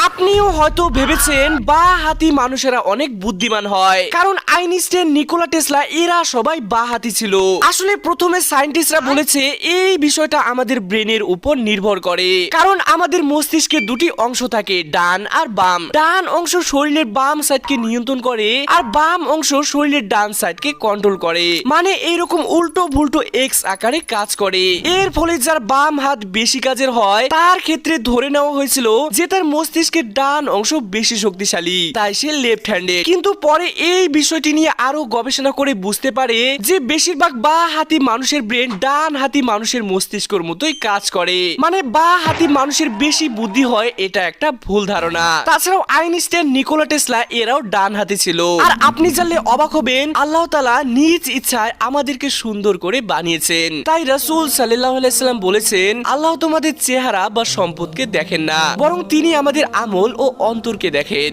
আপনিও হয়তো ভেবেছেন বা হাতি মানুষেরা অনেক বুদ্ধিমান হয়, কারণ আইনস্টাইন, নিকোলা টেসলা এরা সবাই বা হাতি ছিল। আসলে প্রথমে সায়েন্টিস্টরা বলেছে এই বিষয়টা আমাদের ব্রেনের উপর নির্ভর করে, কারণ আমাদের মস্তিষ্কে দুটি অংশ থাকে, ডান আর বাম। ডান অংশ শরীরের বাম সাইডকে নিয়ন্ত্রণ করে আর বাম অংশ শরীরের ডান সাইডকে কন্ট্রোল করে, মানে এইরকম উল্টো ভুল্টো এক্স আকারে কাজ করে। এর ফলে যার বাম হাত বেশি কাজের হয় তার ক্ষেত্রে ধরে নেওয়া হয়েছিল যে তার মস্তিষ্কের ডান অংশ বেশি শক্তিশালী, তাই সে লেফট হ্যান্ডেড। কিন্তু পরে এই বিষয়টি নিয়ে আরো গবেষণা করে বুঝতে পারে যে বেশিরভাগ বা হাতি মানুষের ব্রেন ডান হাতি মানুষের মস্তিষ্কের মতোই কাজ করে, মানে বা হাতি মানুষের বেশি বুদ্ধি হয়, এটা একটা ভুল ধারণা। তাছাড়াও আইনস্টাইন, নিকোলা টেসলা এরাও ডান হাতি ছিল। আর আপনি জানলে অবাক হবেন, আল্লাহ তাআলা নিজ ইচ্ছায় আমাদেরকে সুন্দর করে বানিয়েছেন। তাই রাসূল সাল্লাল্লাহু আলাইহি সাল্লাম বলেছেন, আল্লাহ তোমাদের চেহারা বা সম্পদকে দেখেন না, বরং তিনি আমাদের আমল ও অন্তরকে দেখেন।